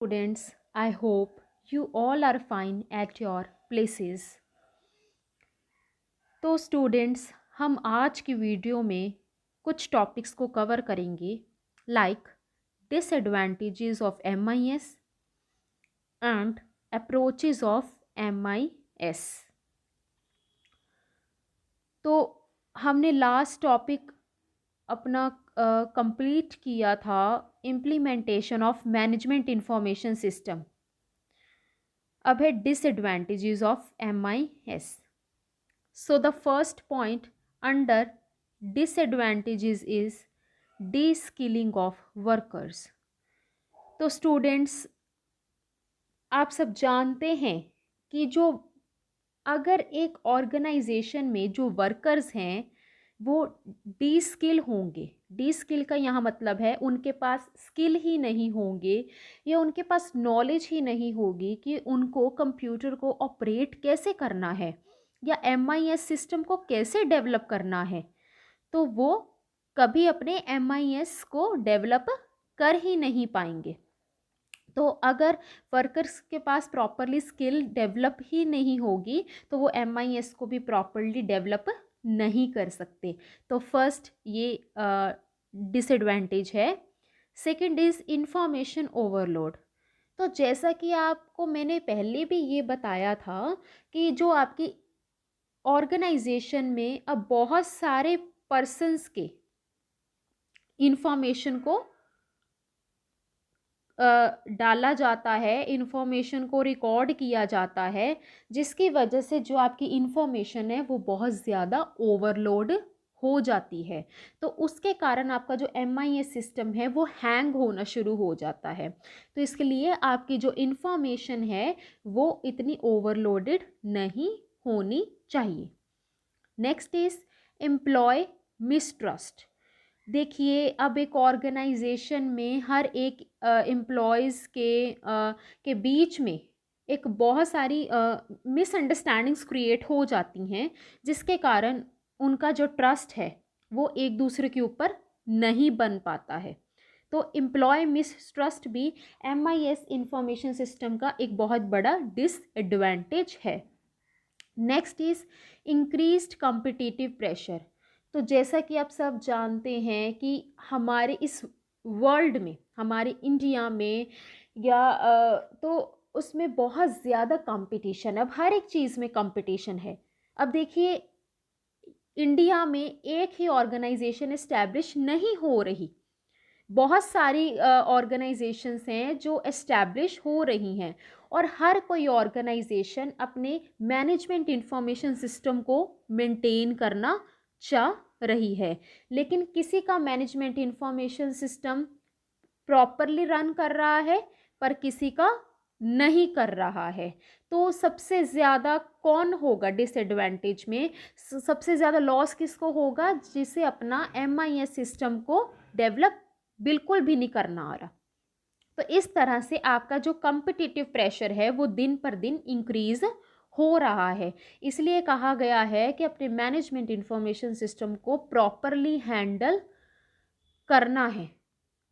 students. I hope you all are fine at your places. तो students, हम आज की वीडियो में कुछ टॉपिक्स को कवर करेंगे like disadvantages of MIS and approaches of MIS। तो हमने लास्ट टॉपिक अपना कंप्लीट किया था implementation of management information system. अब है disadvantages of MIS। So the first point under disadvantages is de-skilling of workers। तो स्टूडेंट्स, आप सब जानते हैं कि जो अगर एक ऑर्गेनाइजेशन में जो वर्कर्स हैं वो डी स्किल होंगे, डी स्किल का यहाँ मतलब है उनके पास स्किल ही नहीं होंगे या उनके पास नॉलेज ही नहीं होगी कि उनको कंप्यूटर को ऑपरेट कैसे करना है या MIS सिस्टम को कैसे डेवलप करना है, तो वो कभी अपने MIS को डेवलप कर ही नहीं पाएंगे। तो अगर वर्कर्स के पास प्रॉपरली स्किल डेवलप ही नहीं होगी तो वो MIS को भी प्रॉपरली डेवलप नहीं कर सकते। तो फर्स्ट ये डिसएडवांटेज है। Second is information overload. तो जैसा कि आपको मैंने पहले भी ये बताया था कि जो आपकी ऑर्गेनाइजेशन में अब बहुत सारे पर्सन्स के इंफॉर्मेशन को डाला जाता है, इंफॉर्मेशन को रिकॉर्ड किया जाता है, जिसकी वजह से जो आपकी इंफॉर्मेशन है वो बहुत ज़्यादा ओवरलोड हो जाती है। तो उसके कारण आपका जो MIS सिस्टम है वो हैंग होना शुरू हो जाता है। तो इसके लिए आपकी जो इंफॉर्मेशन है वो इतनी ओवरलोडेड नहीं होनी चाहिए। Next is employ mistrust. देखिए, अब एक ऑर्गेनाइजेशन में हर एक एम्प्लॉयज़ के बीच में एक बहुत सारी मिसअंडरस्टैंडिंग्स क्रिएट हो जाती हैं, जिसके कारण उनका जो ट्रस्ट है वो एक दूसरे के ऊपर नहीं बन पाता है। तो एम्प्लॉय मिसट्रस्ट भी MIS इंफॉर्मेशन सिस्टम का एक बहुत बड़ा डिसएडवांटेज है। Next is increased competitive pressure. तो जैसा कि आप सब जानते हैं कि हमारे इस वर्ल्ड में, हमारे इंडिया में या तो उसमें बहुत ज़्यादा कंपटीशन, अब हर एक चीज़ में कंपटीशन है। अब देखिए, इंडिया में एक ही ऑर्गेनाइजेशन इस्टेब्लिश नहीं हो रही, बहुत सारी ऑर्गेनाइजेशंस हैं जो एस्टैब्लिश हो रही हैं और हर कोई ऑर्गेनाइजेशन अपने मैनेजमेंट इंफॉर्मेशन सिस्टम को मेंटेन करना चाह रही है, लेकिन किसी का management information system properly run कर रहा है पर किसी का नहीं कर रहा है। तो सबसे ज़्यादा कौन होगा डिसएडवांटेज में, सबसे ज़्यादा लॉस किसको होगा? जिसे अपना MIS सिस्टम को डेवलप बिल्कुल भी नहीं करना आ रहा। तो इस तरह से आपका जो कॉम्पिटिटिव प्रेशर है वो दिन पर दिन इंक्रीज हो रहा है। इसलिए कहा गया है कि अपने मैनेजमेंट इंफॉर्मेशन सिस्टम को प्रॉपरली हैंडल करना है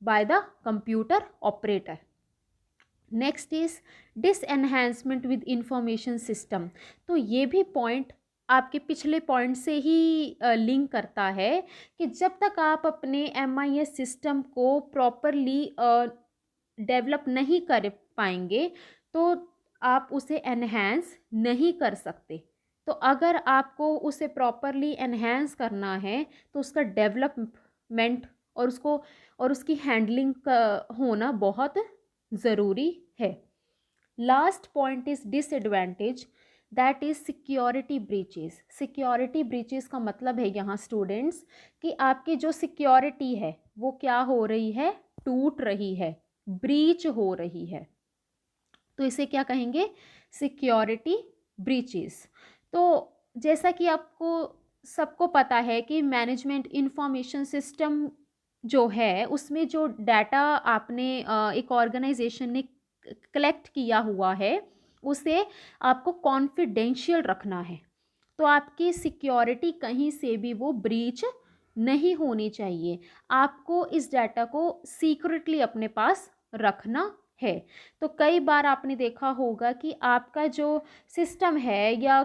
by the computer operator. Next is disenhancement with information system. तो ये भी पॉइंट आपके पिछले पॉइंट से ही लिंक करता है कि जब तक आप अपने MIS सिस्टम को प्रॉपरली डेवलप नहीं कर पाएंगे तो आप उसे एनहेंस नहीं कर सकते। तो अगर आपको उसे प्रॉपरली एनहेंस करना है तो उसका डेवलपमेंट और उसकी हैंडलिंग का होना बहुत ज़रूरी है। Last point is disadvantage, that is security breaches. Security breaches का मतलब है यहाँ स्टूडेंट्स कि आपकी जो सिक्योरिटी है वो क्या हो रही है? टूट रही है, ब्रीच हो रही है। तो इसे क्या कहेंगे? Security breaches. तो जैसा कि आपको सबको पता है कि मैनेजमेंट इंफॉर्मेशन सिस्टम जो है उसमें जो डाटा आपने एक ऑर्गेनाइजेशन ने कलेक्ट किया हुआ है उसे आपको कॉन्फिडेंशियल रखना है। तो आपकी सिक्योरिटी कहीं से भी वो ब्रीच नहीं होनी चाहिए। आपको इस डाटा को सीक्रेटली अपने पास रखना है। तो कई बार आपने देखा होगा कि आपका जो सिस्टम है या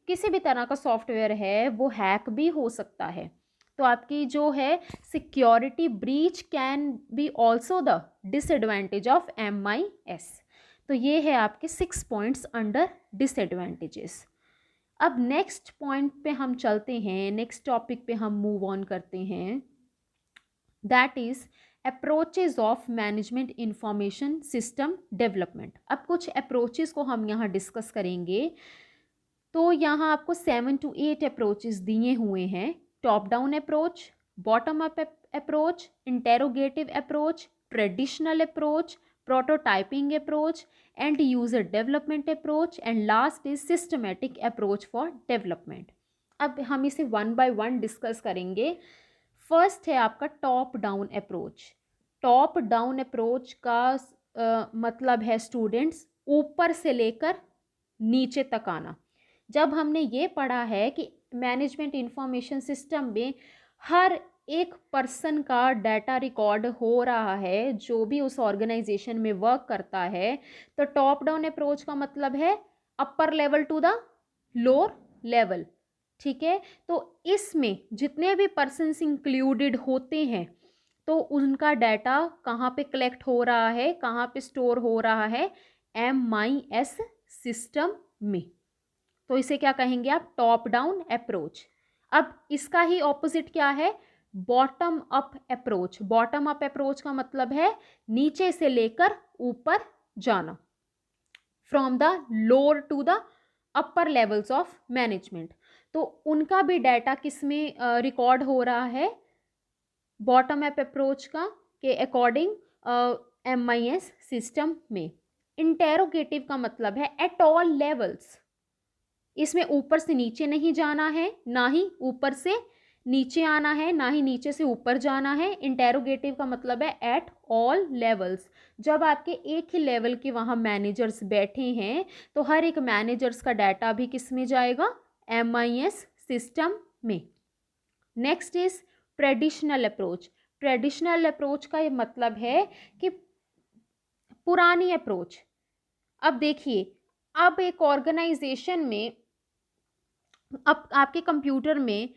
किसी भी तरह का सॉफ्टवेयर है वो हैक भी हो सकता है। तो आपकी जो है security breach can be also the disadvantage of MIS। तो ये है आपके 6 पॉइंट्स अंडर डिसएडवांटेजेस। अब नेक्स्ट पॉइंट पे हम चलते हैं, नेक्स्ट टॉपिक पे हम मूव ऑन करते हैं, that is approaches of management information system development. अब कुछ अप्रोचेस को हम यहाँ डिस्कस करेंगे। तो यहाँ आपको 7 to 8 अप्रोचेस दिए हुए हैं। Top down approach, bottom up approach, interrogative approach, traditional approach, prototyping approach, and user development approach, and last is systematic approach for development. अब हम इसे वन बाय वन डिस्कस करेंगे। फर्स्ट है आपका top down approach. Top down approach का मतलब है students ऊपर से लेकर नीचे तक आना। जब हमने ये पढ़ा है कि मैनेजमेंट इंफॉर्मेशन सिस्टम में हर एक पर्सन का डाटा रिकॉर्ड हो रहा है जो भी उस ऑर्गेनाइजेशन में वर्क करता है, तो टॉप डाउन अप्रोच का मतलब है upper level to the lower level. ठीक है, तो इसमें जितने भी पर्सन्स इंक्लूडेड होते हैं तो उनका डाटा कहाँ पे कलेक्ट हो रहा है, कहाँ पे स्टोर हो रहा है, MIS सिस्टम में। तो इसे क्या कहेंगे आप, टॉप डाउन अप्रोच। अब इसका ही ऑपोजिट क्या है, bottom up approach. Bottom up approach का मतलब है नीचे से लेकर ऊपर जाना, from the lower to the upper levels of management. तो उनका भी डाटा किस में रिकॉर्ड हो रहा है, बॉटम अप अप्रोच का के अकॉर्डिंग MIS सिस्टम में। इंटेरोगेटिव का मतलब है एट ऑल लेवल्स। इसमें ऊपर से नीचे नहीं जाना है, ना ही ऊपर से नीचे आना है, ना ही नीचे से ऊपर जाना है। इंटेरोगेटिव का मतलब है एट ऑल लेवल्स। जब आपके एक ही लेवल के वहाँ मैनेजर्स बैठे हैं तो हर एक मैनेजर्स का डाटा भी किस में जाएगा, MIS सिस्टम में। Next is traditional approach. Traditional approach का ये मतलब है कि पुरानी अप्रोच। अब देखिए, अब एक ऑर्गेनाइजेशन में, अब आपके कंप्यूटर में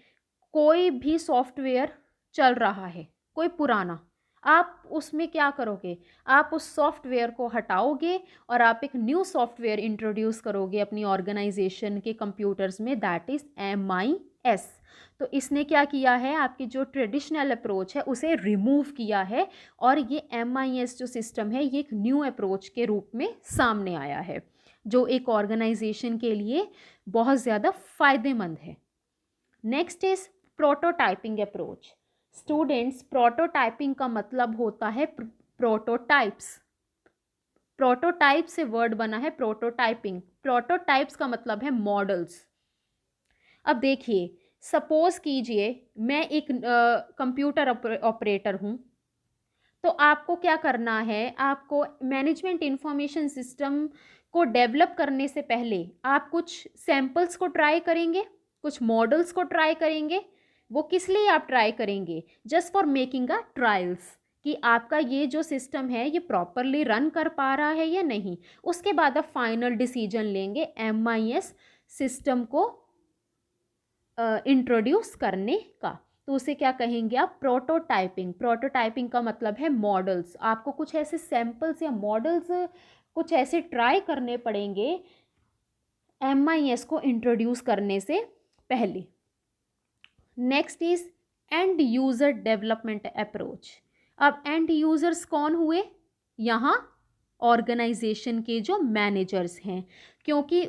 कोई भी सॉफ्टवेयर चल रहा है, कोई पुराना, आप उसमें क्या करोगे, आप उस सॉफ्टवेयर को हटाओगे और आप एक न्यू सॉफ्टवेयर इंट्रोड्यूस करोगे अपनी ऑर्गेनाइजेशन के कंप्यूटर्स में, दैट इज MIS। तो इसने क्या किया है, आपकी जो ट्रेडिशनल अप्रोच है उसे रिमूव किया है और ये MIS जो सिस्टम है ये एक न्यू अप्रोच के रूप में सामने आया है जो एक ऑर्गेनाइजेशन के लिए बहुत ज़्यादा फायदेमंद है। Next is prototyping approach. Students, prototyping का मतलब होता है प्रोटोटाइप्स। प्रोटोटाइप से वर्ड बना है प्रोटोटाइपिंग। प्रोटोटाइप्स का मतलब है मॉडल्स। अब देखिए, सपोज कीजिए मैं एक कंप्यूटर ऑपरेटर हूँ, तो आपको क्या करना है, आपको मैनेजमेंट इंफॉर्मेशन सिस्टम को डेवलप करने से पहले आप कुछ सैम्पल्स को ट्राई करेंगे, कुछ मॉडल्स को ट्राई करेंगे। वो किस लिए आप ट्राई करेंगे, just for making a trials, कि आपका ये जो सिस्टम है ये प्रॉपरली रन कर पा रहा है या नहीं। उसके बाद आप फाइनल डिसीजन लेंगे MIS सिस्टम को इंट्रोड्यूस करने का। तो उसे क्या कहेंगे आप, प्रोटोटाइपिंग। प्रोटोटाइपिंग का मतलब है मॉडल्स। आपको कुछ ऐसे सैम्पल्स या मॉडल्स कुछ ऐसे ट्राई करने पड़ेंगे MIS को इंट्रोड्यूस करने से पहले। Next is end user development approach. अब एंड यूज़र्स कौन हुए, यहाँ ऑर्गेनाइजेशन के जो मैनेजर्स हैं, क्योंकि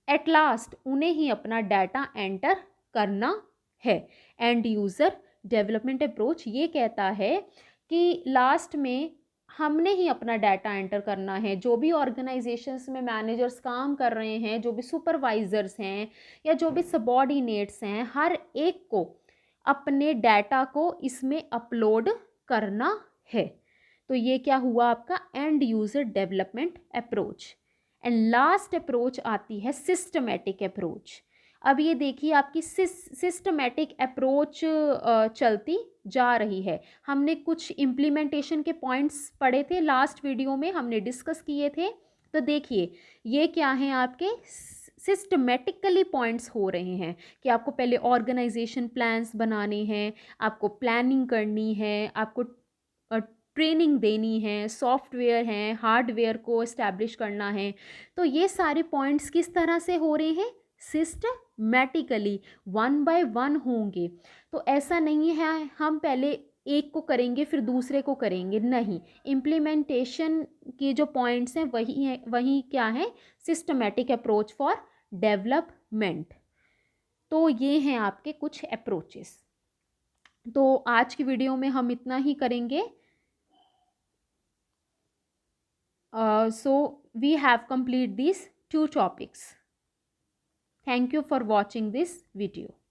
एट लास्ट उन्हें ही अपना डाटा एंटर करना है। एंड यूज़र डेवलपमेंट अप्रोच ये कहता है कि लास्ट में हमने ही अपना डाटा एंटर करना है। जो भी ऑर्गेनाइजेशंस में मैनेजर्स काम कर रहे हैं, जो भी सुपरवाइजर्स हैं या जो भी सबॉर्डिनेट्स हैं, हर एक को अपने डाटा को इसमें अपलोड करना है। तो ये क्या हुआ आपका end user development approach. And last approach आती है सिस्टमेटिक अप्रोच। अब ये देखिए आपकी सिस्टमेटिक अप्रोच चलती जा रही है। हमने कुछ इम्प्लीमेंटेशन के पॉइंट्स पढ़े थे, लास्ट वीडियो में हमने डिस्कस किए थे। तो देखिए ये क्या हैं आपके सिस्टमेटिकली पॉइंट्स हो रहे हैं कि आपको पहले ऑर्गेनाइजेशन प्लान्स बनाने हैं, आपको प्लानिंग करनी है, आपको ट्रेनिंग देनी है, सॉफ्टवेयर हैं, हार्डवेयर को इस्टेब्लिश करना है। तो ये सारे पॉइंट्स किस तरह से हो रहे हैं? सिस्टमैटिकली, वन बाय वन होंगे। तो ऐसा नहीं है हम पहले एक को करेंगे फिर दूसरे को करेंगे, नहीं। इम्प्लीमेंटेशन के जो पॉइंट्स हैं वही हैं, वही क्या है? Systematic approach for development. तो ये हैं आपके कुछ अप्रोचेस। तो आज की वीडियो में हम इतना ही करेंगे। So we have complete these two topics. Thank you for watching this video.